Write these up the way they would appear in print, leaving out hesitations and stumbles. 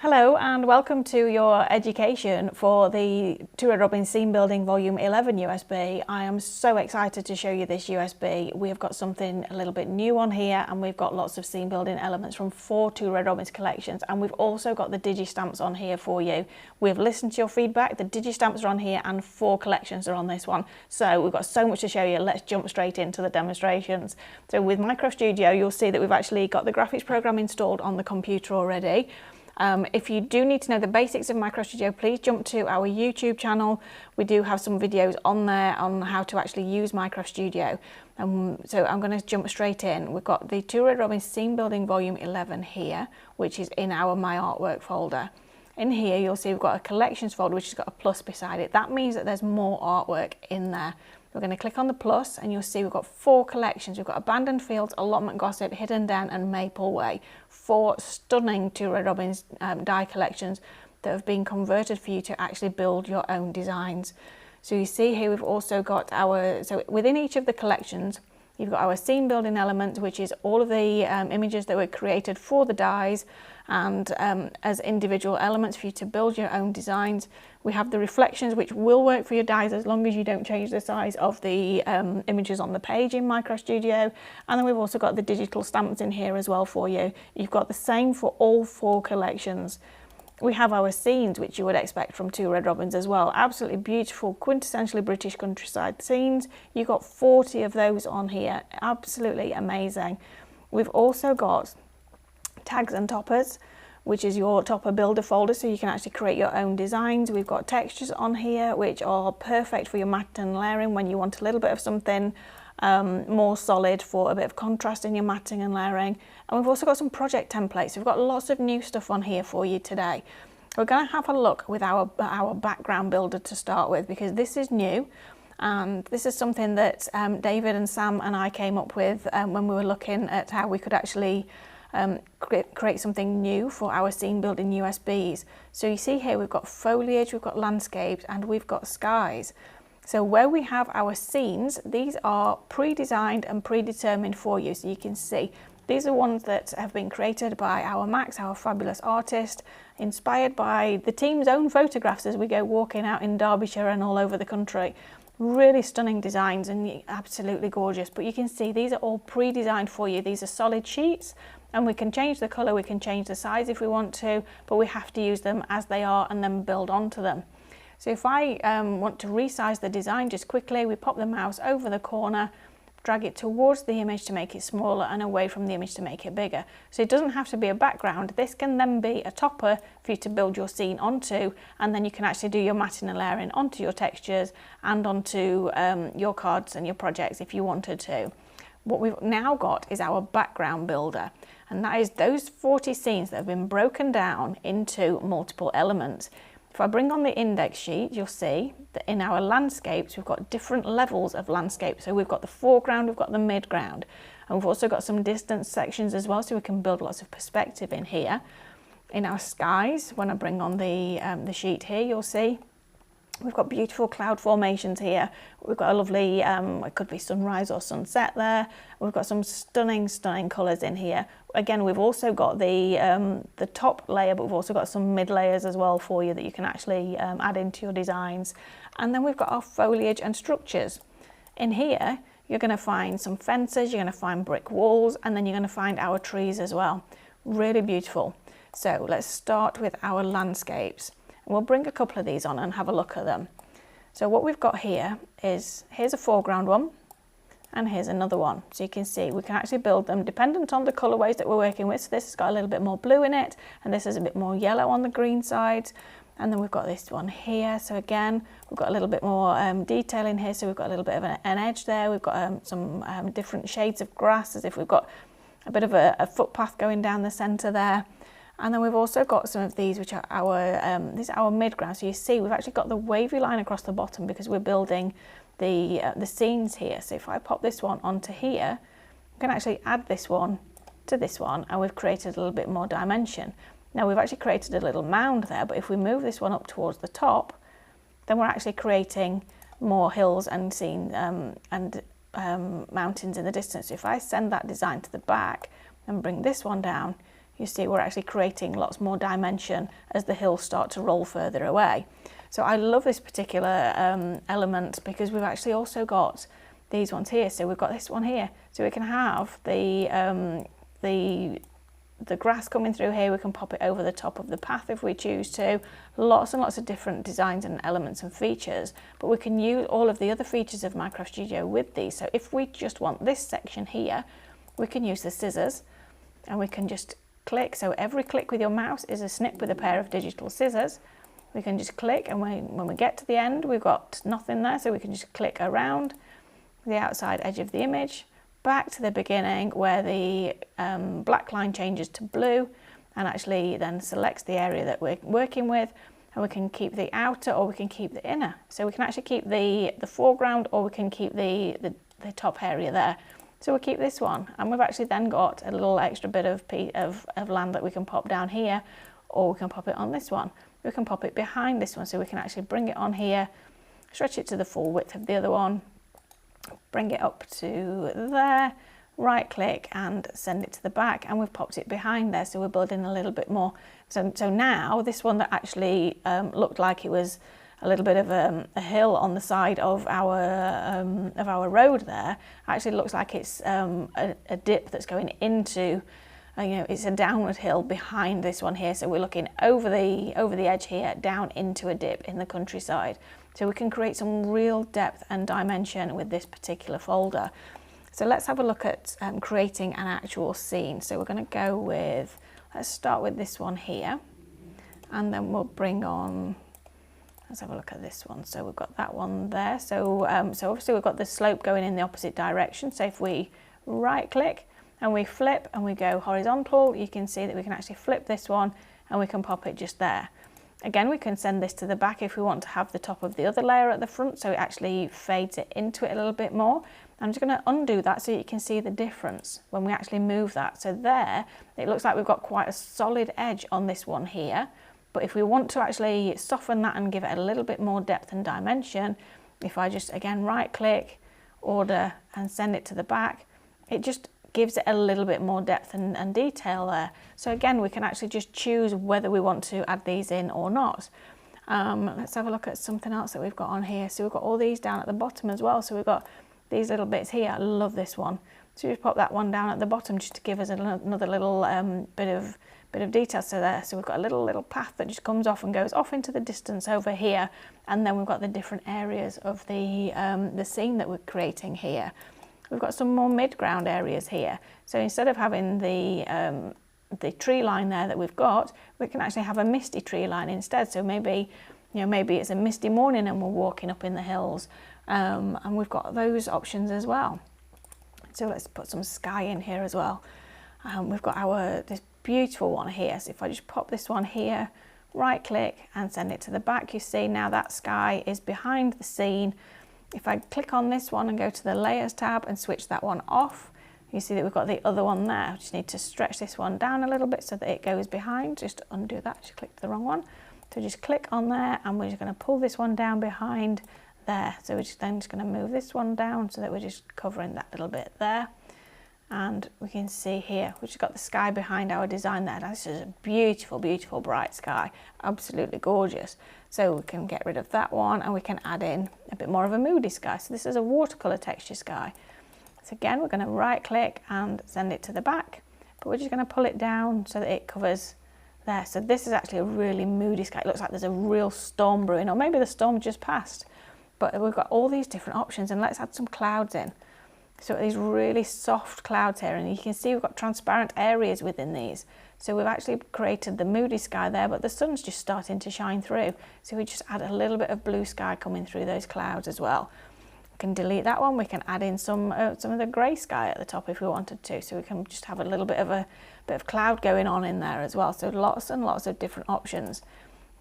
Hello and welcome to your education for the Two Red Robins Scene Building Volume 11 USB. I am so excited to show you this USB. We've got something a little bit new on here, and we've got lots of scene building elements from 4 Two Red Robins collections, and we've also got the digi-stamps on here for you. We've listened to your feedback, the digi-stamps are on here and 4 collections are on this one. So we've got so much to show you. Let's jump straight into the demonstrations. So with Micro Studio, you'll see that we've actually got the graphics program installed on the computer already. If you do need to know the basics of Micro Studio, please jump to our YouTube channel. We do have some videos on there on how to actually use Micro Studio. So I'm going to jump straight in. We've got the Two Red Robins Scene Building Volume 11 here, which is in our My Artwork folder. In here you'll see we've got a collections folder which has got a plus beside it. That means that there's more artwork in there. We're going to click on the plus and you'll see we've got 4 collections. We've got Abandoned Fields, Allotment Gossip, Hidden Den and Maple Way. 4 stunning Two Red Robins die collections that have been converted for you to actually build your own designs. So you see here we've also got so within each of the collections you've got our scene building element, which is all of the images that were created for the dies and as individual elements for you to build your own designs. We have the reflections, which will work for your dies as long as you don't change the size of the images on the page in Micro Studio. And then we've also got the digital stamps in here as well for you. You've got the same for all 4 collections. We have our scenes, which you would expect from Two Red Robins as well. Absolutely beautiful, quintessentially British countryside scenes. You've got 40 of those on here. Absolutely amazing. We've also got tags and toppers, which is your topper builder folder, so you can actually create your own designs. We've got textures on here, which are perfect for your matte and layering when you want a little bit of something more solid for a bit of contrast in your matting and layering. And we've also got some project templates. We've got lots of new stuff on here for you today. We're going to have a look with our background builder to start with, because this is new and this is something that David and Sam and I came up with when we were looking at how we could actually create something new for our scene building USBs. So you see here we've got foliage, we've got landscapes and we've got skies. So where we have our scenes, these are pre-designed and predetermined for you. So you can see these are ones that have been created by our Max, our fabulous artist, inspired by the team's own photographs as we go walking out in Derbyshire and all over the country. Really stunning designs and absolutely gorgeous. But you can see these are all pre-designed for you. These are solid sheets and we can change the colour, we can change the size if we want to, but we have to use them as they are and then build onto them. So if I want to resize the design just quickly, we pop the mouse over the corner, drag it towards the image to make it smaller and away from the image to make it bigger. So it doesn't have to be a background. This can then be a topper for you to build your scene onto, and then you can actually do your matting and layering onto your textures and onto your cards and your projects if you wanted to. What we've now got is our background builder, and that is those 40 scenes that have been broken down into multiple elements. If I bring on the index sheet, you'll see that in our landscapes, we've got different levels of landscape. So we've got the foreground, we've got the midground, and we've also got some distance sections as well, so we can build lots of perspective in here. In our skies, when I bring on the sheet here, you'll see we've got beautiful cloud formations here. We've got a lovely, it could be sunrise or sunset there. We've got some stunning, stunning colours in here. Again, we've also got the top layer, but we've also got some mid layers as well for you that you can actually add into your designs. And then we've got our foliage and structures. In here, you're going to find some fences, you're going to find brick walls, and then you're going to find our trees as well. Really beautiful. So let's start with our landscapes. We'll bring a couple of these on and have a look at them. So what we've got here is, here's a foreground one and here's another one. So you can see we can actually build them dependent on the colorways that we're working with. So this has got a little bit more blue in it and this is a bit more yellow on the green side. And then we've got this one here. So again, we've got a little bit more detail in here. So we've got a little bit of an edge there. We've got some different shades of grass, as if we've got a bit of a footpath going down the center there. And then we've also got some of these, which are this is our midground. So you see, we've actually got the wavy line across the bottom because we're building the scenes here. So if I pop this one onto here, I can actually add this one to this one, and we've created a little bit more dimension. Now we've actually created a little mound there, but if we move this one up towards the top, then we're actually creating more hills and scene and mountains in the distance. So if I send that design to the back and bring this one down, you see we're actually creating lots more dimension as the hills start to roll further away. So I love this particular element because we've actually also got these ones here. So we've got this one here. So we can have the grass coming through here. We can pop it over the top of the path if we choose to. Lots and lots of different designs and elements and features, but we can use all of the other features of Minecraft Studio with these. So if we just want this section here, we can use the scissors and we can just click. So every click with your mouse is a snip with a pair of digital scissors. We can just click, and when we get to the end, we've got nothing there, so we can just click around the outside edge of the image, back to the beginning where the black line changes to blue and actually then selects the area that we're working with, and we can keep the outer or we can keep the inner. So we can actually keep the foreground, or we can keep the top area there. So we'll keep this one, and we've actually then got a little extra bit of land that we can pop down here, or we can pop it on this one. We can pop it behind this one, so we can actually bring it on here, stretch it to the full width of the other one, bring it up to there, right click and send it to the back, and we've popped it behind there, so we're building a little bit more. So now this one that actually looked like it was a little bit of a hill on the side of our road there, actually looks like it's a dip that's going into, you know, it's a downward hill behind this one here. So we're looking over the edge here, down into a dip in the countryside. So we can create some real depth and dimension with this particular folder. So let's have a look at creating an actual scene. So we're going to go with, let's start with this one here, and then we'll bring on, let's have a look at this one. So we've got that one there. So so obviously we've got the slope going in the opposite direction. So if we right click and we flip and we go horizontal, you can see that we can actually flip this one and we can pop it just there. Again, we can send this to the back if we want to have the top of the other layer at the front, so it actually fades it into it a little bit more. I'm just going to undo that so you can see the difference when we actually move that. So there, it looks like we've got quite a solid edge on this one here. But if we want to actually soften that and give it a little bit more depth and dimension, if I just, again, right click, order, and send it to the back, it just gives it a little bit more depth and detail there. So again, we can actually just choose whether we want to add these in or not. Let's have a look at something else that we've got on here. So we've got all these down at the bottom as well. So we've got these little bits here. I love this one. So just pop that one down at the bottom just to give us another little bit of detail. So there, so we've got a little path that just comes off and goes off into the distance over here, and then we've got the different areas of the scene that we're creating here. We've got some more mid-ground areas here. So instead of having the tree line there that we've got, we can actually have a misty tree line instead. So maybe, you know, maybe it's a misty morning and we're walking up in the hills, and we've got those options as well. So let's put some sky in here as well. We've got this beautiful one here. So if I just pop this one here, right click and send it to the back, you see now that sky is behind the scene. If I click on this one and go to the layers tab and switch that one off, you see that we've got the other one there. I just need to stretch this one down a little bit so that it goes behind. Just undo that, just clicked the wrong one. So just click on there, and we're just going to pull this one down behind there. So we're just going to move this one down so that we're just covering that little bit there. And we can see here, we've just got the sky behind our design there. This is a beautiful, beautiful bright sky, absolutely gorgeous. So we can get rid of that one and we can add in a bit more of a moody sky. So this is a watercolor texture sky. So again, we're going to right click and send it to the back, but we're just going to pull it down so that it covers there. So this is actually a really moody sky. It looks like there's a real storm brewing, or maybe the storm just passed. But we've got all these different options, and let's add some clouds in. So these really soft clouds here, and you can see we've got transparent areas within these. So we've actually created the moody sky there, but the sun's just starting to shine through. So we just add a little bit of blue sky coming through those clouds as well. We can delete that one. We can add in some of the grey sky at the top if we wanted to. So we can just have a little bit of cloud going on in there as well. So lots and lots of different options.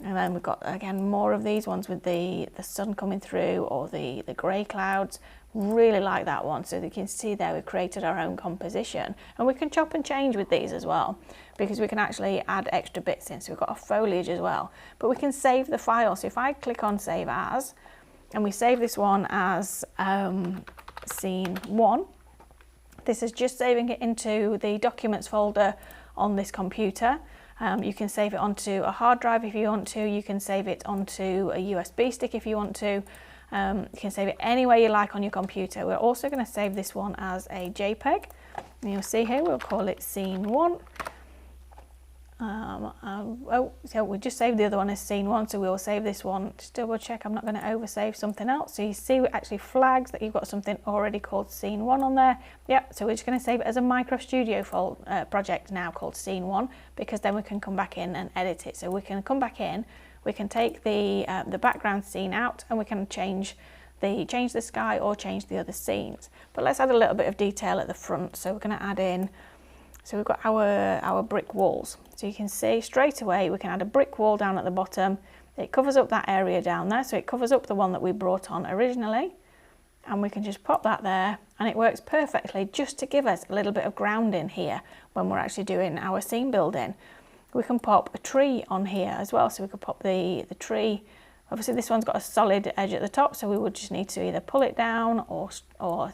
And then we've got, again, more of these ones with the sun coming through, or the grey clouds. Really like that one. So you can see there we've created our own composition, and we can chop and change with these as well, because we can actually add extra bits in. So we've got a foliage as well, but we can save the file. So if I click on save as, and we save this one as scene 1, this is just saving it into the documents folder on this computer. You can save it onto a hard drive if you want to. You can save it onto a USB stick if you want to. You can save it any way you like on your computer. We're also going to save this one as a JPEG. And you'll see here, we'll call it scene 1. So we just saved the other one as scene 1, so we'll save this one. Just double check I'm not going to oversave something else. So you see it actually flags that you've got something already called scene 1 on there. Yep, so we're just going to save it as a Micro Studio project now called scene 1, because then we can come back in and edit it. So we can come back in, we can take the background scene out, and we can change the sky or change the other scenes. But let's add a little bit of detail at the front. So we're going to add in, so we've got our brick walls. So you can see straight away we can add a brick wall down at the bottom. It covers up that area down there, so it covers up the one that we brought on originally. And we can just pop that there, and it works perfectly just to give us a little bit of grounding here when we're actually doing our scene building. We can pop a tree on here as well, so we could pop the tree. Obviously this one's got a solid edge at the top, so we would just need to either pull it down or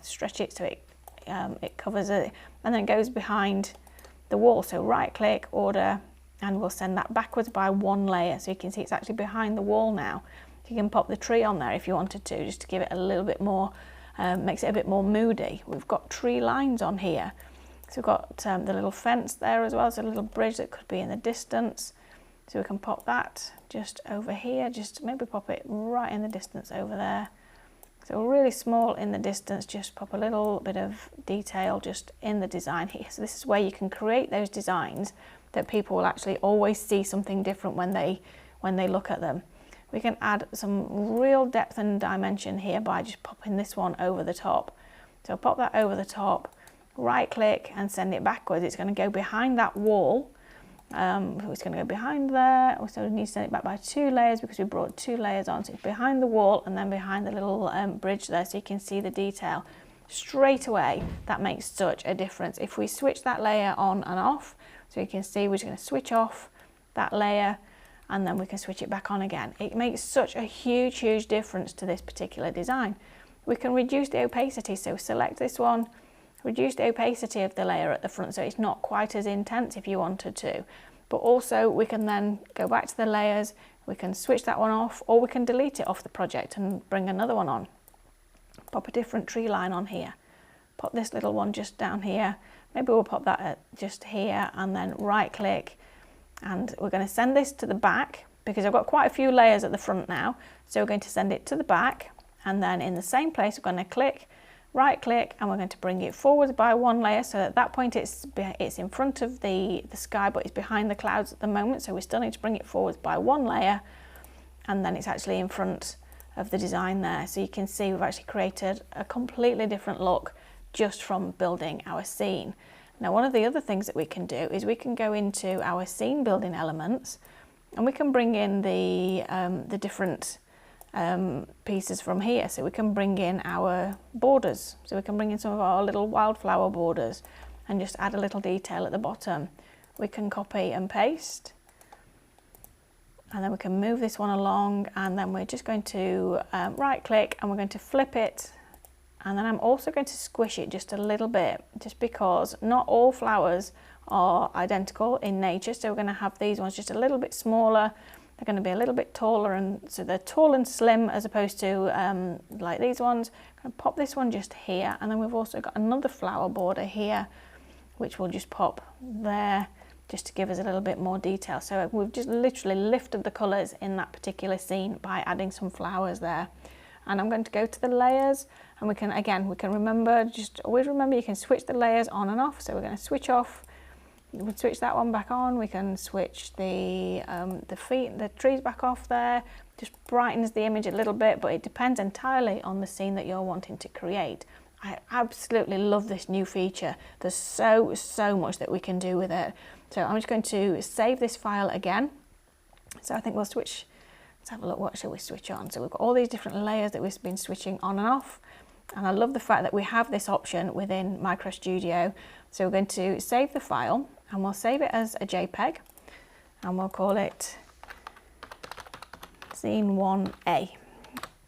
stretch it so it covers it, and then it goes behind the wall. So right click, order, and we'll send that backwards by 1 layer. So you can see it's actually behind the wall now. You can pop the tree on there if you wanted to, just to give it a little bit more, makes it a bit more moody. We've got tree lines on here. So we've got the little fence there as well, so a little bridge that could be in the distance. So we can pop that just over here, just maybe pop it right in the distance over there. So really small in the distance, just pop a little bit of detail just in the design here. So this is where you can create those designs that people will actually always see something different when they look at them. We can add some real depth and dimension here by just popping this one over the top. So pop that over the top, right click and send it backwards. It's going to go behind that wall. It's going to go behind there. Also we need to send it back by 2 layers because we brought 2 layers on. So it's behind the wall and then behind the little bridge there, so you can see the detail. Straight away, that makes such a difference. If we switch that layer on and off, so you can see we're just going to switch off that layer and then we can switch it back on again. It makes such a huge difference to this particular design. We can reduce the opacity, so select this one, reduce the opacity of the layer at the front so it's not quite as intense if you wanted to. But also we can then go back to the layers, we can switch that one off, or we can delete it off the project and bring another one on. Pop a different tree line on here. Pop this little one just down here. Maybe we'll pop that at just here and then right click. And we're going to send this to the back because I've got quite a few layers at the front now. So we're going to send it to the back, and then in the same place we're going to click, right click, and we're going to bring it forward by 1 layer. So at that point it's in front of the sky, but it's behind the clouds at the moment. So we still need to bring it forward by 1 layer, and then it's actually in front of the design there. So you can see we've actually created a completely different look just from building our scene. Now one of the other things that we can do is we can go into our scene building elements and we can bring in the different pieces from here. So we can bring in our borders. So we can bring in some of our little wildflower borders and just add a little detail at the bottom. We can copy and paste, and then we can move this one along, and then we're just going to right click and we're going to flip it, and then I'm also going to squish it just a little bit, just because not all flowers are identical in nature. So we're going to have these ones just a little bit smaller. They're going to be a little bit taller, and so they're tall and slim as opposed to like these ones. I'm going to pop this one just here, and then we've also got another flower border here, which will just pop there just to give us a little bit more detail. So we've just literally lifted the colours in that particular scene by adding some flowers there. And I'm going to go to the layers, and we can remember, just always remember you can switch the layers on and off. So we're going to switch off. We'll switch that one back on. We can switch the trees back off there. Just brightens the image a little bit, but it depends entirely on the scene that you're wanting to create. I absolutely love this new feature. There's so much that we can do with it. So I'm just going to save this file again. So I think we'll switch. Let's have a look. What shall we switch on? So we've got all these different layers that we've been switching on and off. And I love the fact that we have this option within Micro Studio. So we're going to save the file, and we'll save it as a JPEG, and we'll call it Scene 1A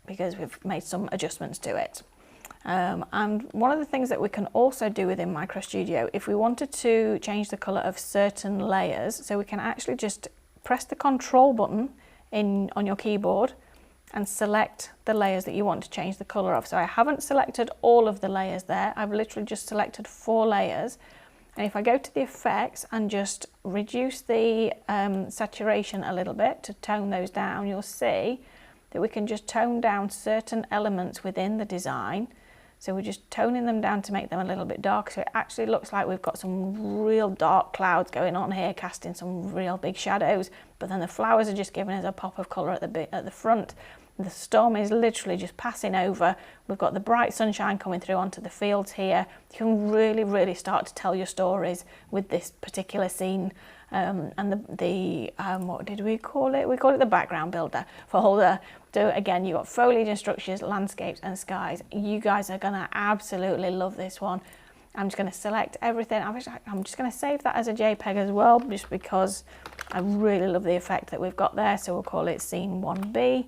because we've made some adjustments to it. And one of the things that we can also do within Micro Studio, if we wanted to change the colour of certain layers, so we can actually just press the Control button on your keyboard and select the layers that you want to change the colour of. So I haven't selected all of the layers there, I've literally just selected 4 layers. And if I go to the effects and just reduce the saturation a little bit to tone those down, you'll see that we can just tone down certain elements within the design. So we're just toning them down to make them a little bit darker. So it actually looks like we've got some real dark clouds going on here, casting some real big shadows. But then the flowers are just giving us a pop of colour at the front. The storm is literally just passing over. We've got the bright sunshine coming through onto the fields here. You can really, really start to tell your stories with this particular scene. And what did we call it? We call it the background builder for all the. So again, you've got foliage and structures, landscapes and skies. You guys are gonna absolutely love this one. I'm just gonna select everything. I'm just gonna save that as a JPEG as well, just because I really love the effect that we've got there. So we'll call it scene 1B.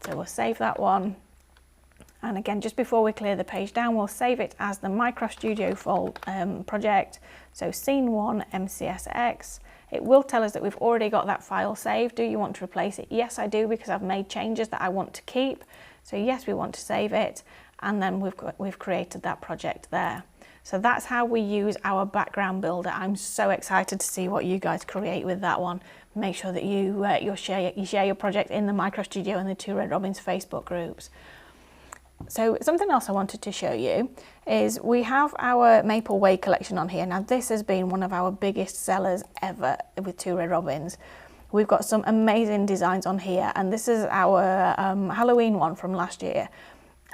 So we'll save that one. And again, just before we clear the page down, we'll save it as the Micro Studio project. So scene 1 MCSX. It will tell us that we've already got that file saved. Do you want to replace it? Yes, I do, because I've made changes that I want to keep. So yes, we want to save it. And then we've created that project there. So that's how we use our background builder. I'm so excited to see what you guys create with that one. Make sure that you share your project in the Micro Studio and the 2 Red Robins Facebook groups. So something else I wanted to show you is we have our Maple Way collection on here. Now this has been one of our biggest sellers ever with 2 Red Robins. We've got some amazing designs on here, and this is our Halloween one from last year.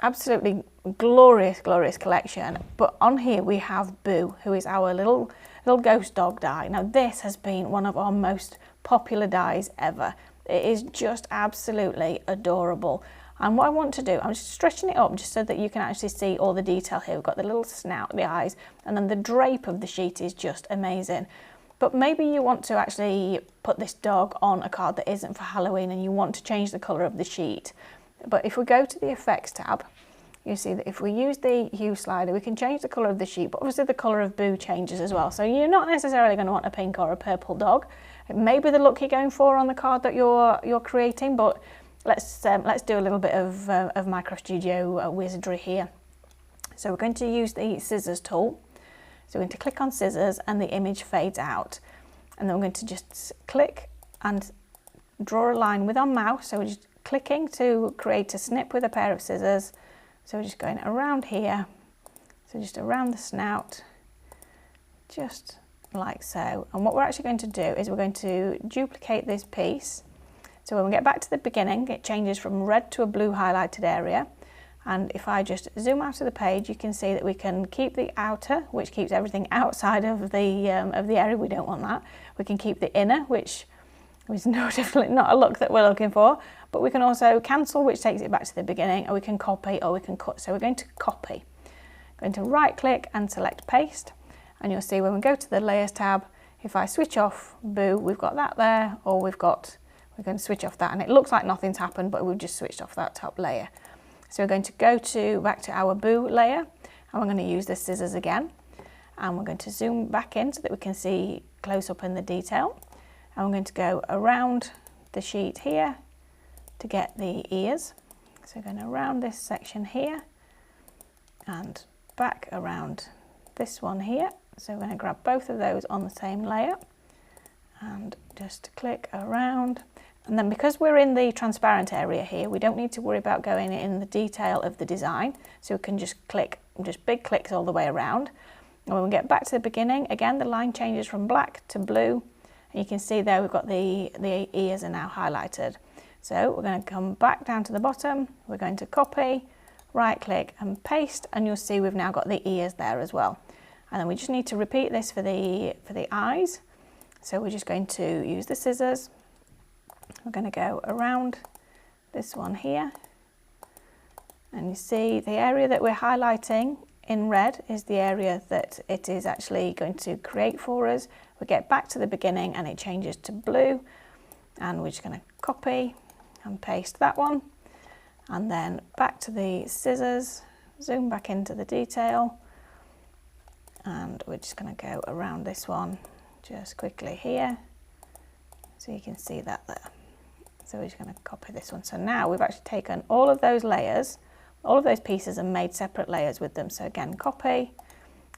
Absolutely glorious, glorious collection. But on here we have Boo, who is our little ghost dog die. Now this has been one of our most popular dies ever. It is just absolutely adorable. And what I want to do, I'm just stretching it up just so that you can actually see all the detail here. We've got the little snout, the eyes, and then the drape of the sheet is just amazing. But maybe you want to actually put this dog on a card that isn't for Halloween and you want to change the colour of the sheet. But if we go to the effects tab, you see that if we use the hue slider, we can change the colour of the sheet, but obviously the colour of Boo changes as well. So you're not necessarily going to want a pink or a purple dog. It may be the look you're going for on the card that you're creating, but let's do a little bit of Micro Studio wizardry here. So we're going to use the scissors tool. So we're going to click on scissors and the image fades out. And then we're going to just click and draw a line with our mouse. So we're just clicking to create a snip with a pair of scissors. So we're just going around here. So just around the snout, just like so. And what we're actually going to do is we're going to duplicate this piece. So when we get back to the beginning, it changes from red to a blue highlighted area. And if I just zoom out of the page, you can see that we can keep the outer, which keeps everything outside of the area. We don't want that. We can keep the inner, which is definitely not a look that we're looking for. But we can also cancel, which takes it back to the beginning, or we can copy, or we can cut. So we're going to copy. Going to right click and select paste. And you'll see when we go to the layers tab, if I switch off Boo, we've got that there, or we're going to switch off that, and it looks like nothing's happened, but we've just switched off that top layer. So we're going to go back to our Boo layer, and we're going to use the scissors again, and we're going to zoom back in so that we can see close up in the detail. And we're going to go around the sheet here to get the ears. So we're going around this section here and back around this one here. So we're going to grab both of those on the same layer and just click around. And then because we're in the transparent area here, we don't need to worry about going in the detail of the design. So we can just click, just big clicks all the way around. And when we get back to the beginning, again, the line changes from black to blue. And you can see there we've got the ears are now highlighted. So we're going to come back down to the bottom. We're going to copy, right click and paste. And you'll see we've now got the ears there as well. And then we just need to repeat this for the eyes. So we're just going to use the scissors. We're going to go around this one here, and you see the area that we're highlighting in red is the area that it is actually going to create for us. We get back to the beginning and it changes to blue, and we're just going to copy and paste that one, and then back to the scissors. zoom back into the detail, and we're just going to go around this one just quickly here, so you can see that there. So we're just going to copy this one. So now we've actually taken all of those layers, all of those pieces, and made separate layers with them. So again, copy,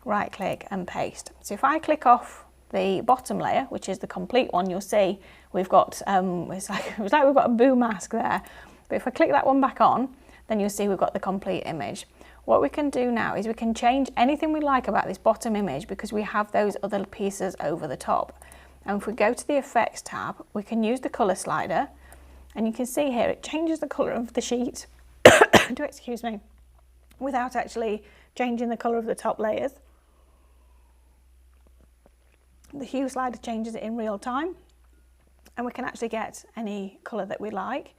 right click and paste. So if I click off the bottom layer, which is the complete one, you'll see we've got, it's like we've got a boo mask there. But if I click that one back on, then you'll see we've got the complete image. What we can do now is we can change anything we like about this bottom image because we have those other pieces over the top. And if we go to the effects tab, we can use the color slider, and you can see here it changes the color of the sheet, do excuse me, without actually changing the color of the top layers. The hue slider changes it in real time, and we can actually get any color that we like.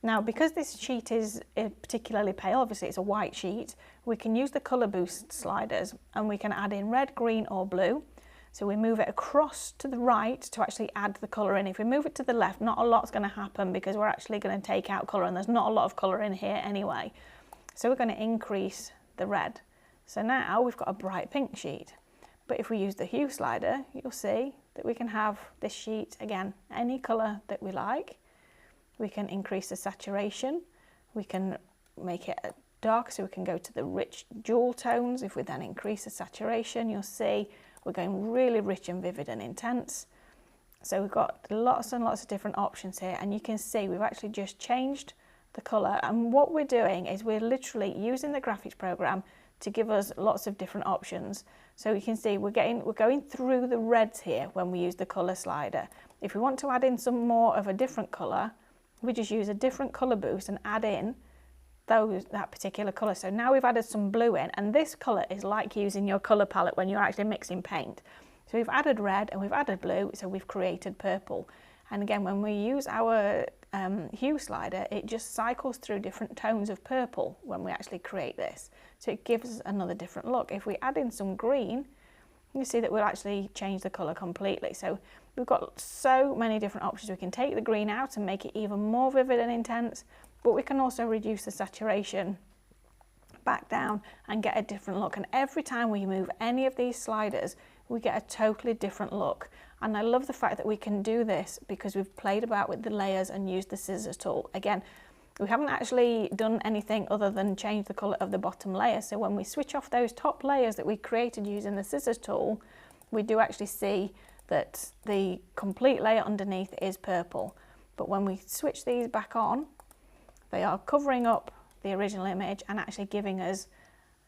Now, because this sheet is particularly pale, obviously it's a white sheet, we can use the color boost sliders, and we can add in red, green or blue. So we move it across to the right to actually add the colour in. If we move it to the left, not a lot's going to happen because we're actually going to take out colour, and there's not a lot of colour in here anyway. So we're going to increase the red. So now we've got a bright pink sheet. But if we use the hue slider, you'll see that we can have this sheet, again, any colour that we like. We can increase the saturation. We can make it dark, so we can go to the rich jewel tones. If we then increase the saturation, you'll see we're going really rich and vivid and intense. So we've got lots and lots of different options here, and you can see we've actually just changed the colour. And what we're doing is we're literally using the graphics program to give us lots of different options. So you can see we're going through the reds here when we use the colour slider. If we want to add in some more of a different colour, we just use a different colour boost and add in that particular colour. So now we've added some blue in, and this colour is like using your colour palette when you're actually mixing paint. So we've added red and we've added blue, so we've created purple. And again, when we use our hue slider, it just cycles through different tones of purple when we actually create this. So it gives us another different look. If we add in some green, you see that we'll actually change the colour completely. So we've got so many different options. We can take the green out and make it even more vivid and intense, but we can also reduce the saturation back down and get a different look. And every time we move any of these sliders, we get a totally different look. And I love the fact that we can do this because we've played about with the layers and used the scissors tool. Again, we haven't actually done anything other than change the colour of the bottom layer. So when we switch off those top layers that we created using the scissors tool, we do actually see that the complete layer underneath is purple. But when we switch these back on, they are covering up the original image and actually giving us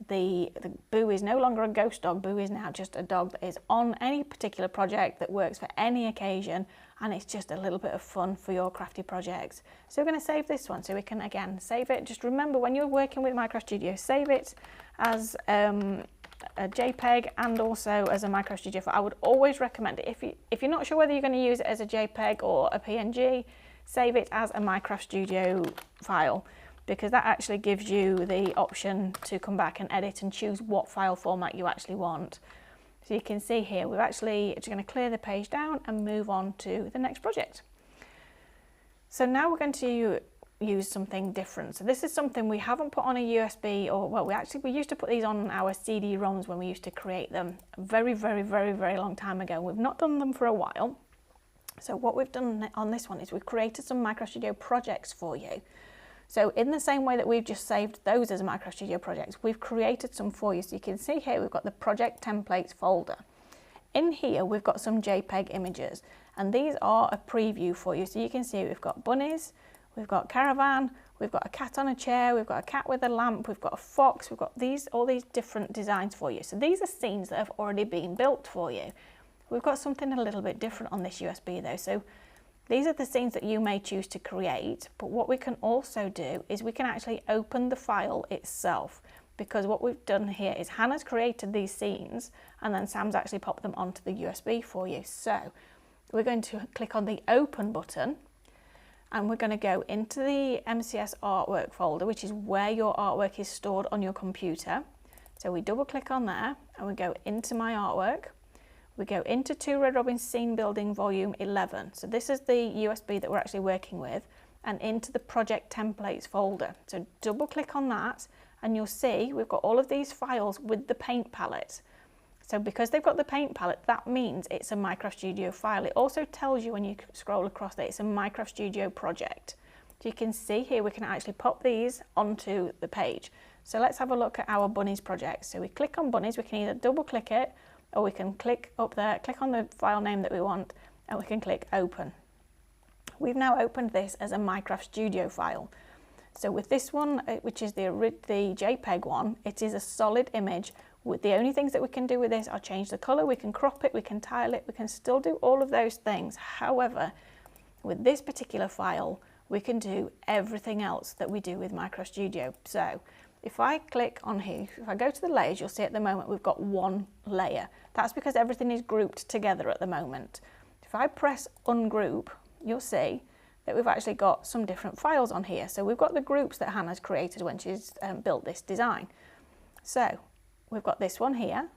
the Boo is no longer a ghost dog. Boo is now just a dog that is on any particular project that works for any occasion, and it's just a little bit of fun for your crafty projects. So we're going to save this one so we can again save it. Just remember, when you're working with Minecraft Studio, save it as a JPEG and also as a Minecraft Studio file. I would always recommend it. If you're not sure whether you're going to use it as a JPEG or a PNG, save it as a Minecraft Studio file, because that actually gives you the option to come back and edit and choose what file format you actually want. So you can see here, we're actually just going to clear the page down and move on to the next project. So now we're going to use something different. So this is something we haven't put on a USB, or well, we used to put these on our CD-ROMs when we used to create them a very long time ago. We've not done them for a while. So what we've done on this one is we've created some Minecraft Studio projects for you. So in the same way that we've just saved those as Minecraft Studio projects, we've created some for you. So you can see here we've got the project templates folder. In here we've got some JPEG images, and these are a preview for you. So you can see we've got bunnies, we've got caravan, we've got a cat on a chair, we've got a cat with a lamp, we've got a fox, we've got all these different designs for you. So these are scenes that have already been built for you. We've got something a little bit different on this USB though. So these are the scenes that you may choose to create, but what we can also do is we can actually open the file itself, because what we've done here is Hannah's created these scenes and then Sam's actually popped them onto the USB for you. So we're going to click on the open button and we're going to go into the MCS artwork folder, which is where your artwork is stored on your computer. So we double click on there and we go into my artwork. We go into 2 Red Robin Scene Building Volume 11. So this is the USB that we're actually working with, and into the project templates folder. So double click on that and you'll see we've got all of these files with the paint palette. So because they've got the paint palette, that means it's a Minecraft Studio file. It also tells you when you scroll across that it's a Minecraft Studio project. So you can see here we can actually pop these onto the page. So let's have a look at our bunnies project. So we click on bunnies, we can either double click it, or we can click up there, click on the file name that we want, and we can click open. We've now opened this as a Minecraft Studio file. So with this one, which is the JPEG one, it is a solid image. With the only things that we can do with this are change the color, we can crop it, we can tile it, we can still do all of those things. However, with this particular file, we can do everything else that we do with Minecraft Studio. So if I click on here, if I go to the layers, you'll see at the moment we've got one layer. That's because everything is grouped together at the moment. If I press ungroup, you'll see that we've actually got some different files on here. So we've got the groups that Hannah's created when she's built this design. So we've got this one here,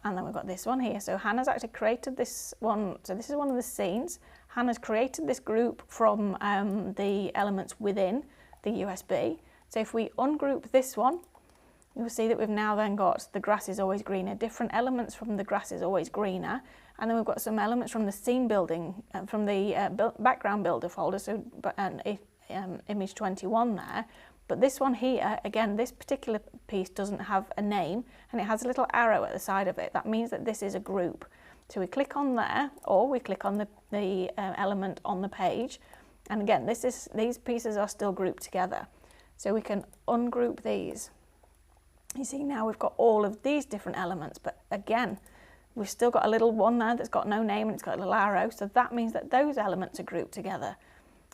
and then we've got this one here. So Hannah's actually created this one. So this is one of the scenes. Hannah's created this group from the elements within the USB. So if we ungroup this one, you'll see that we've now then got the grass is always greener, different elements from the grass is always greener, and then we've got some elements from the scene building, from the background builder folder, so image 21 there. But this one here, again, this particular piece doesn't have a name, and it has a little arrow at the side of it. That means that this is a group. So we click on there, or we click on the element on the page, and again, these pieces are still grouped together. So we can ungroup these. You see now we've got all of these different elements, but again, we've still got a little one there that's got no name and it's got a little arrow, so that means that those elements are grouped together.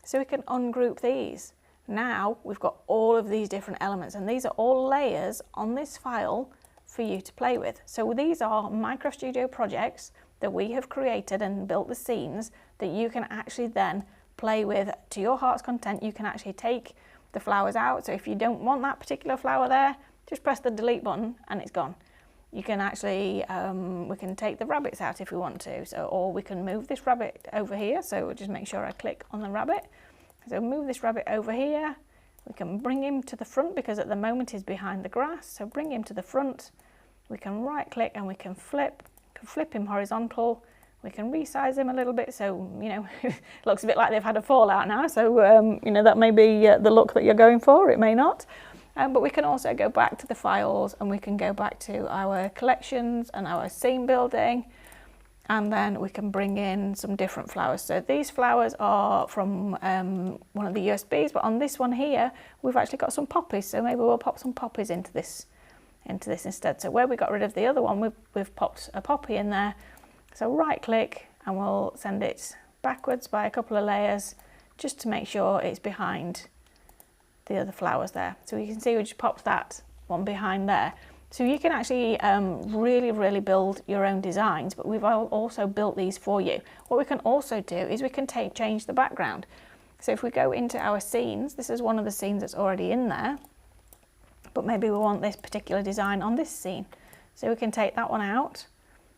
So we can ungroup these. Now we've got all of these different elements, and these are all layers on this file for you to play with. So these are Minecraft Studio projects that we have created and built the scenes that you can actually then play with to your heart's content. You can actually take the flowers out. So if you don't want that particular flower there, just press the delete button and it's gone. You can actually, we can take the rabbits out if we want to. So, or we can move this rabbit over here. So we'll just make sure I click on the rabbit. So move this rabbit over here. We can bring him to the front because at the moment he's behind the grass. So bring him to the front. We can right click and we can flip him horizontal. We can resize him a little bit, so, you know, it looks a bit like they've had a fallout now, so, you know, that may be the look that you're going for, it may not. But we can also go back to the files, and we can go back to our collections and our scene building, and then we can bring in some different flowers. So these flowers are from one of the USBs, but on this one here, we've actually got some poppies, so maybe we'll pop some poppies into this instead. So where we got rid of the other one, we've popped a poppy in there. So right click and we'll send it backwards by a couple of layers just to make sure it's behind the other flowers there. So you can see we just popped that one behind there. So you can actually really build your own designs, but we've also built these for you. What we can also do is we can change the background. So if we go into our scenes, this is one of the scenes that's already in there, but maybe we want this particular design on this scene. So we can take that one out.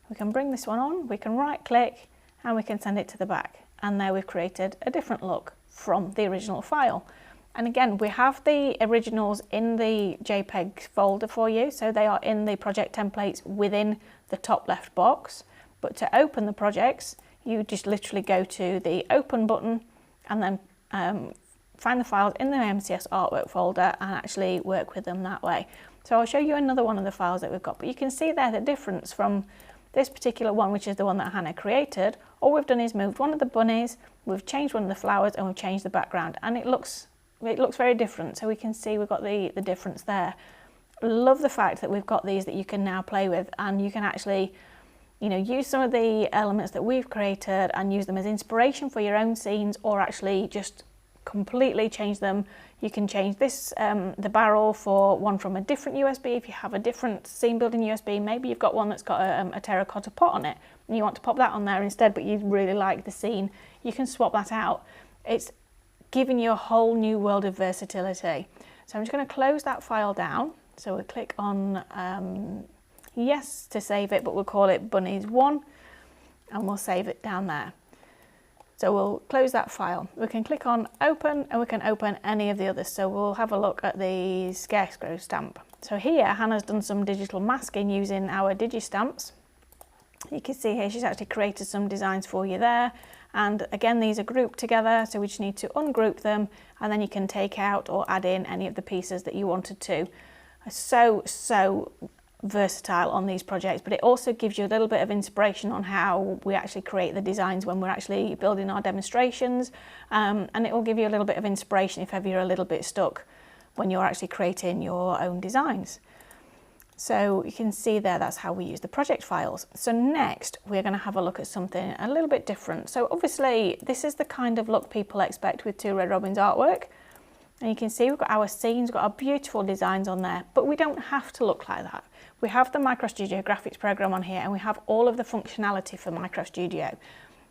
We can bring this one on, we can right click and we can send it to the back. And there we've created a different look from the original file. And again, we have the originals in the JPEG folder for you. So they are in the project templates within the top left box. But to open the projects, you just literally go to the open button and then find the files in the MCS artwork folder and actually work with them that way. So I'll show you another one of the files that we've got, but you can see there the difference from this particular one, which is the one that Hannah created. All we've done is moved one of the bunnies, we've changed one of the flowers, and we've changed the background, and it looks very different. So we can see we've got the difference there. Love the fact that we've got these that you can now play with, and you can actually, you know, use some of the elements that we've created and use them as inspiration for your own scenes, or actually just completely change them. You can change this, the barrel for one from a different USB. If you have a different scene building USB, maybe you've got one that's got a terracotta pot on it and you want to pop that on there instead, but you really like the scene, you can swap that out. It's giving you a whole new world of versatility. So I'm just going to close that file down. So we'll click on yes to save it, but we'll call it bunnies1 and we'll save it down there. So we'll close that file. We can click on open and we can open any of the others. So we'll have a look at the scarecrow stamp. So here Hannah's done some digital masking using our DigiStamps. You can see here she's actually created some designs for you there. And again, these are grouped together, so we just need to ungroup them, and then you can take out or add in any of the pieces that you wanted to. So versatile on these projects, but it also gives you a little bit of inspiration on how we actually create the designs when we're actually building our demonstrations, and it will give you a little bit of inspiration if ever you're a little bit stuck when you're actually creating your own designs. So you can see there, that's how we use the project files. So next we're going to have a look at something a little bit different. So obviously this is the kind of look people expect with Two Red Robins artwork. And you can see we've got our scenes, we've got our beautiful designs on there, but we don't have to look like that. We have the MicroStudio graphics program on here, and we have all of the functionality for MicroStudio.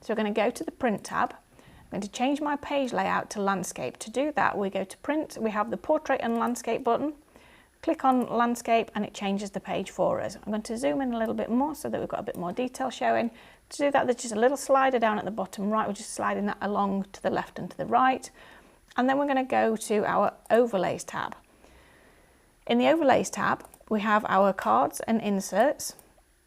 So we're going to go to the print tab. I'm going to change my page layout to landscape. To do that, we go to print, we have the portrait and landscape button. Click on landscape and it changes the page for us. I'm going to zoom in a little bit more so that we've got a bit more detail showing. To do that, there's just a little slider down at the bottom right. We're just sliding that along to the left and to the right. And then we're going to go to our overlays tab. In the overlays tab, we have our cards and inserts,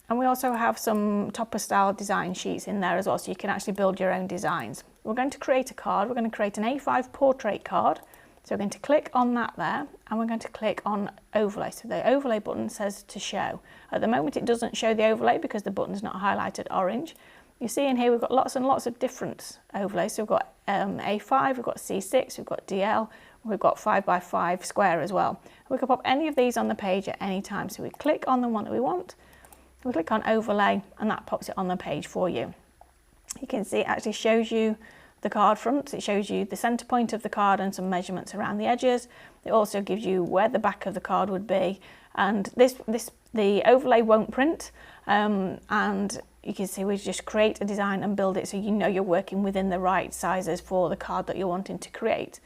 and we also have some topper style design sheets in there as well, so you can actually build your own designs. We're going to create a card. We're going to create an A5 portrait card. So we're going to click on that there, and we're going to click on overlay. So the overlay button says to show. At the moment it doesn't show the overlay because the button's not highlighted orange. You see in here we've got lots and lots of different overlays. So we've got A5, we've got C6, we've got DL, we've got 5x5 square as well. We can pop any of these on the page at any time. So we click on the one that we want, we click on overlay, and that pops it on the page for you. You can see it actually shows you the card front. It shows you the center point of the card and some measurements around the edges. It also gives you where the back of the card would be, and the overlay won't print, and you can see we just create a design and build it so you know you're working within the right sizes for the card that you're wanting to create.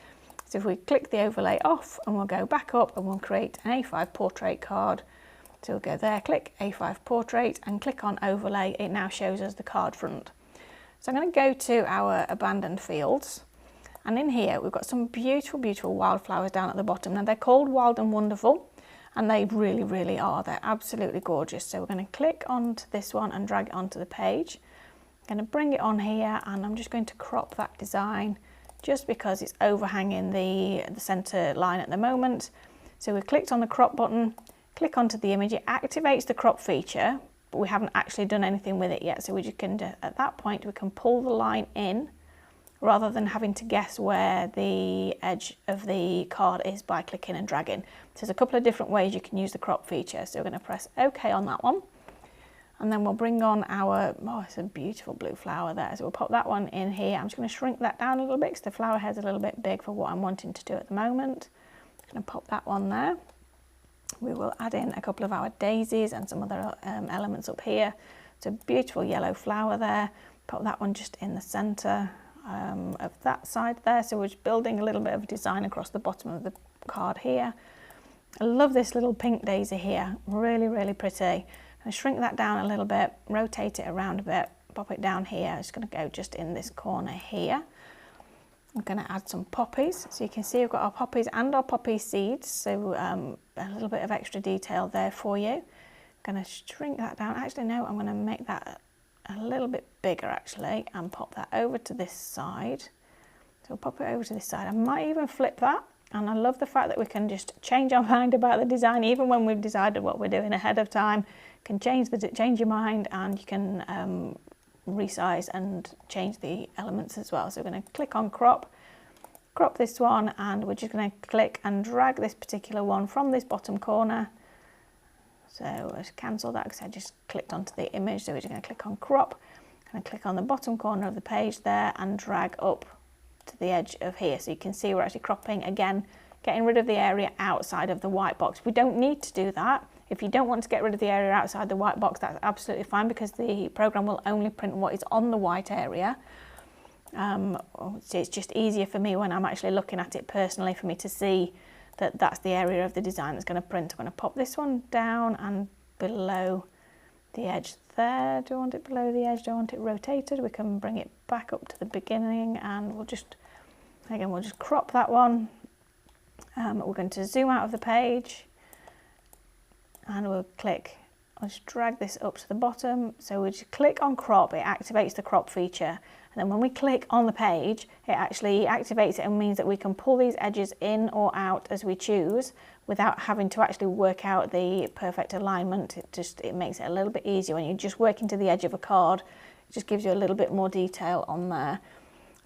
So if we click the overlay off, and we'll go back up and we'll create an A5 portrait card. So we'll go there, click A5 portrait and click on overlay. It now shows us the card front. So I'm going to go to our abandoned fields, and in here we've got some beautiful, beautiful wildflowers down at the bottom. Now they're called Wild and Wonderful, and they really, really are. They're absolutely gorgeous. So we're going to click onto this one and drag it onto the page. I'm going to bring it on here, and I'm just going to crop that design just because it's overhanging the center line at the moment. So we've clicked on the crop button, click onto the image. It activates the crop feature, but we haven't actually done anything with it yet. So we just can, at that point, we can pull the line in rather than having to guess where the edge of the card is by clicking and dragging. So there's a couple of different ways you can use the crop feature. So we're going to press OK on that one. And then we'll bring on our, oh, it's a beautiful blue flower there. So we'll pop that one in here. I'm just going to shrink that down a little bit because the flower head's a little bit big for what I'm wanting to do at the moment. I'm going to pop that one there. We will add in a couple of our daisies and some other elements up here. It's a beautiful yellow flower there. Put that one just in the centre of that side there. So we're just building a little bit of design across the bottom of the card here. I love this little pink daisy here. Really, really pretty. I'm going to shrink that down a little bit, rotate it around a bit, pop it down here. I'm just going to go just in this corner here. I'm going to add some poppies. So you can see we've got our poppies and our poppy seeds. So a little bit of extra detail there for you. I'm going to shrink that down. Actually, no, I'm going to make that a little bit bigger actually and pop that over to this side. So we'll pop it over to this side. I might even flip that. And I love the fact that we can just change our mind about the design even when we've decided what we're doing ahead of time. You can change your mind, and you can resize and change the elements as well. So we're going to click on crop this one, and we're just going to click and drag this particular one from this bottom corner. So let's cancel that because I just clicked onto the image. So we're just going to click on crop and click on the bottom corner of the page there and drag up to the edge of here. So you can see we're actually cropping again, getting rid of the area outside of the white box. We don't need to do that. If you don't want to get rid of the area outside the white box, that's absolutely fine because the program will only print what is on the white area. It's just easier for me when I'm actually looking at it personally for me to see that that's the area of the design that's going to print. I'm going to pop this one down and below the edge there. Do I want it below the edge? Do I want it rotated? We can bring it back up to the beginning, and we'll just crop that one. We're going to zoom out of the page, and we'll click. I'll just drag this up to the bottom. So we just click on crop, it activates the crop feature. And then when we click on the page, it actually activates it and means that we can pull these edges in or out as we choose without having to actually work out the perfect alignment. It makes it a little bit easier when you're just working to the edge of a card. It just gives you a little bit more detail on there.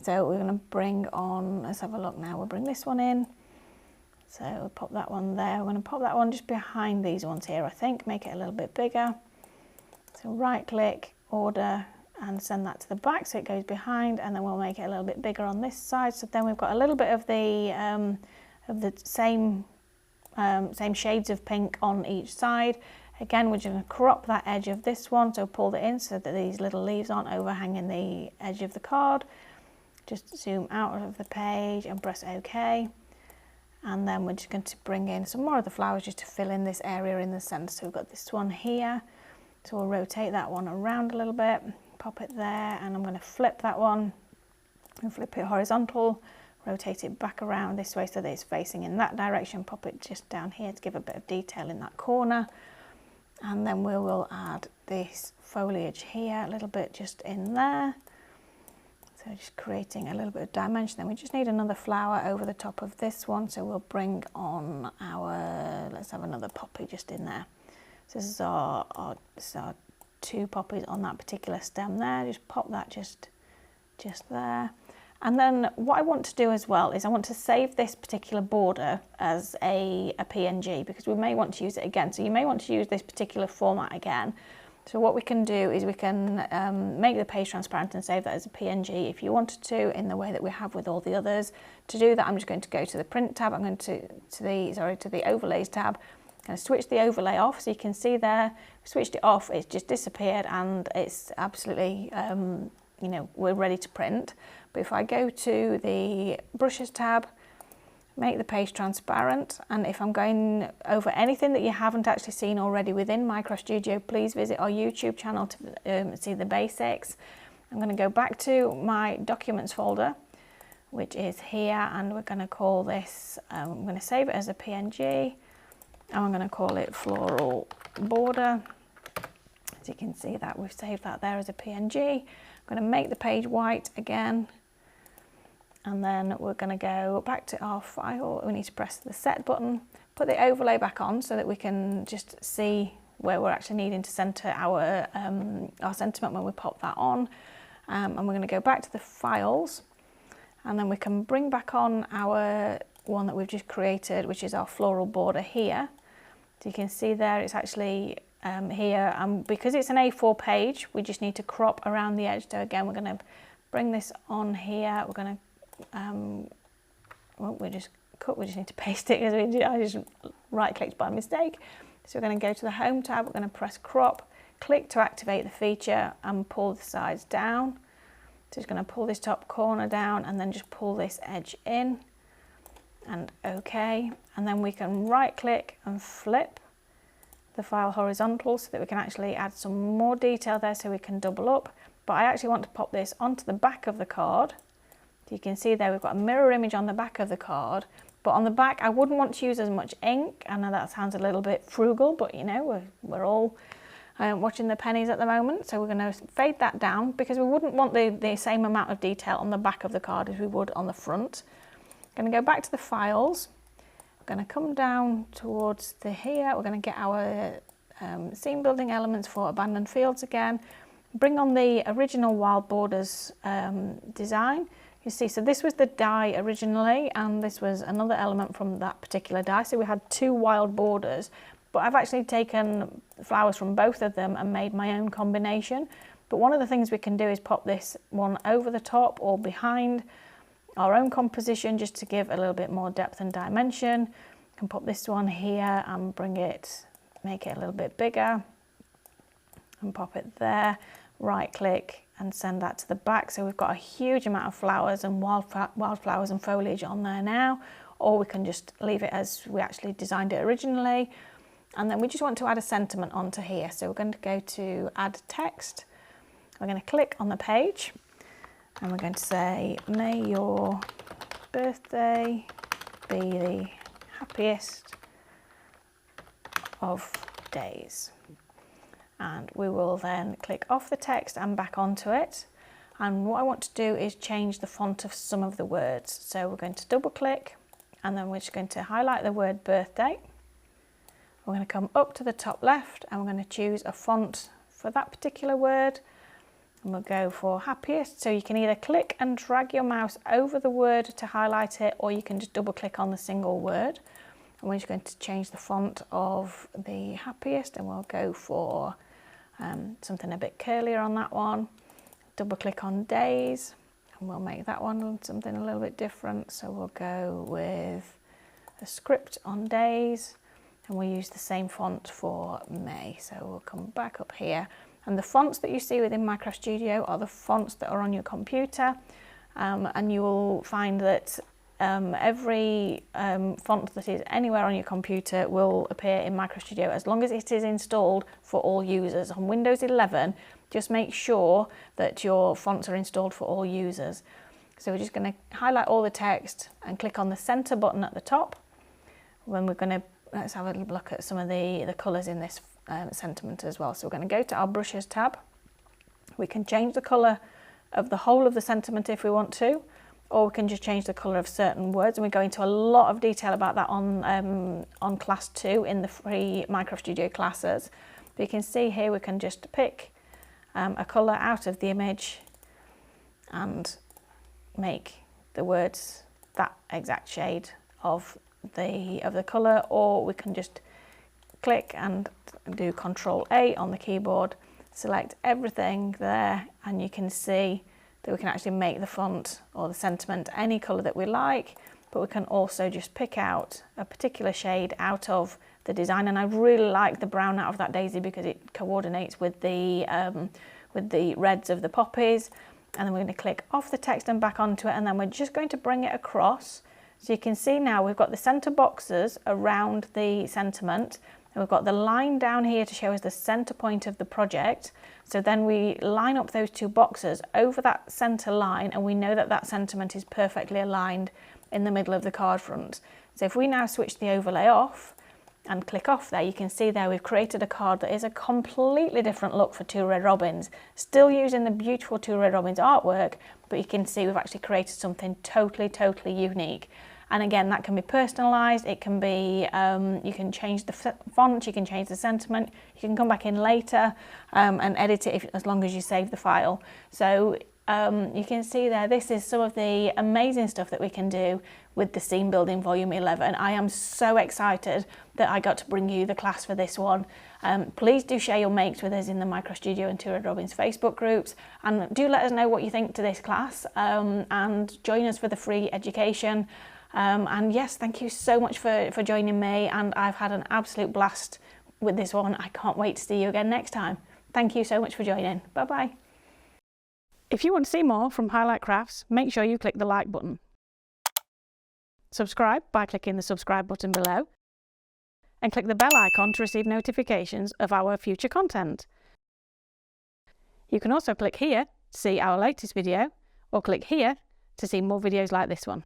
So we're going to bring on, let's have a look now, we'll bring this one in. So we'll pop that one there. We're going to pop that one just behind these ones here, I think, make it a little bit bigger. So right click, order, and send that to the back so it goes behind, and then we'll make it a little bit bigger on this side. So then we've got a little bit of the same shades of pink on each side. Again, we're just going to crop that edge of this one, so pull it in so that these little leaves aren't overhanging the edge of the card. Just zoom out of the page and press OK. And then we're just going to bring in some more of the flowers just to fill in this area in the centre. So we've got this one here. So we'll rotate that one around a little bit, pop it there, and I'm going to flip that one and flip it horizontal, rotate it back around this way so that it's facing in that direction, pop it just down here to give a bit of detail in that corner. And then we will add this foliage here, a little bit just in there. So just creating a little bit of dimension. Then we just need another flower over the top of this one. So we'll bring on our, let's have another poppy just in there. So this is our 2 poppies on that particular stem there. Just pop that just there. And then what I want to do as well is I want to save this particular border as a PNG, because we may want to use it again. So you may want to use this particular format again. So what we can do is we can make the page transparent and save that as a PNG if you wanted to, in the way that we have with all the others. To do that, I'm just going to go to the print tab. I'm going to the overlays tab. I'm going to switch the overlay off, so you can see there, we switched it off, it's just disappeared, and it's absolutely, you know, we're ready to print. But if I go to the brushes tab, make the page transparent, and if I'm going over anything that you haven't actually seen already within Micro Studio, please visit our YouTube channel to see the basics. I'm going to go back to my documents folder, which is here, and we're going to call this, I'm going to save it as a PNG, and I'm going to call it floral border. As you can see that we've saved that there as a PNG. I'm going to make the page white again. And then we're going to go back to our file. We need to press the set button, put the overlay back on so that we can just see where we're actually needing to center our sentiment when we pop that on. And we're going to go back to the files, and then we can bring back on our one that we've just created, which is our floral border here. So you can see there it's actually here, and because it's an A4 page, we just need to crop around the edge. So again, we're going to bring this on here. We're going to well, we just need to paste it, because I just right clicked by mistake. So we're going to go to the home tab, we're going to press crop, click to activate the feature, and pull the sides down. So just going to pull this top corner down and then just pull this edge in, and OK. And then we can right click and flip the file horizontal so that we can actually add some more detail there, so we can double up. But I actually want to pop this onto the back of the card. You can see there we've got a mirror image on the back of the card, but on the back I wouldn't want to use as much ink. I know that sounds a little bit frugal, but you know, we're all watching the pennies at the moment, so we're going to fade that down, because we wouldn't want the same amount of detail on the back of the card as we would on the front. I'm going to go back to the files, I'm going to come down towards here, we're going to get our scene building elements for abandoned fields again, bring on the original wild borders design. You see, so this was the die originally, and this was another element from that particular die. So we had 2 wild borders, but I've actually taken flowers from both of them and made my own combination. But one of the things we can do is pop this one over the top or behind our own composition, just to give a little bit more depth and dimension. You can pop this one here and make it a little bit bigger, and pop it there, right click and send that to the back. So we've got a huge amount of flowers and wildflowers and foliage on there now, or we can just leave it as we actually designed it originally. And then we just want to add a sentiment onto here. So we're going to go to add text. We're going to click on the page and we're going to say, may your birthday be the happiest of days. And we will then click off the text and back onto it. And what I want to do is change the font of some of the words. So we're going to double click and then we're just going to highlight the word birthday. We're going to come up to the top left and we're going to choose a font for that particular word. And we'll go for happiest. So you can either click and drag your mouse over the word to highlight it, or you can just double click on the single word. And we're just going to change the font of the happiest and we'll go for something a bit curlier on that one. Double click on days and we'll make that one something a little bit different. So we'll go with a script on days. And we'll use the same font for May. So we'll come back up here. And the fonts that you see within Microsoft Studio are the fonts that are on your computer. And you will find that every font that is anywhere on your computer will appear in Microsoft Studio as long as it is installed for all users. On Windows 11, just make sure that your fonts are installed for all users. So we're just going to highlight all the text and click on the center button at the top. When we're going to let's have a little look at some of the colours in this sentiment as well. So we're going to go to our brushes tab. We can change the colour of the whole of the sentiment if we want to, or we can just change the colour of certain words. And we go into a lot of detail about that on class 2 in the free Microsoft Studio classes. But you can see here we can just pick a colour out of the image and make the words that exact shade of the colour, or we can just click and do Control A on the keyboard, select everything there, and you can see that we can actually make the font or the sentiment any colour that we like, but we can also just pick out a particular shade out of the design. And I really like the brown out of that daisy because it coordinates with the reds of the poppies. And then we're going to click off the text and back onto it, and then we're just going to bring it across. So you can see now we've got the centre boxes around the sentiment, and we've got the line down here to show us the centre point of the project. So then we line up those two boxes over that centre line, and we know that that sentiment is perfectly aligned in the middle of the card front. So if we now switch the overlay off and click off there, you can see there we've created a card that is a completely different look for Two Red Robins, still using the beautiful Two Red Robins artwork, but you can see we've actually created something totally unique. And again, that can be personalized. It can be, you can change the font, you can change the sentiment, you can come back in later and edit it as long as you save the file. So you can see there, this is some of the amazing stuff that we can do with the Scene Building Volume 11. I am so excited that I got to bring you the class for this one. Please do share your makes with us in the Microsoft Studio and Two Red Robins Facebook groups, and do let us know what you think to this class, and join us for the free education. And yes, thank you so much for joining me, and I've had an absolute blast with this one. I can't wait to see you again next time. Thank you so much for joining. Bye bye. If you want to see more from Highlight Crafts, make sure you click the like button. Subscribe by clicking the subscribe button below, and click the bell icon to receive notifications of our future content. You can also click here to see our latest video, or click here to see more videos like this one.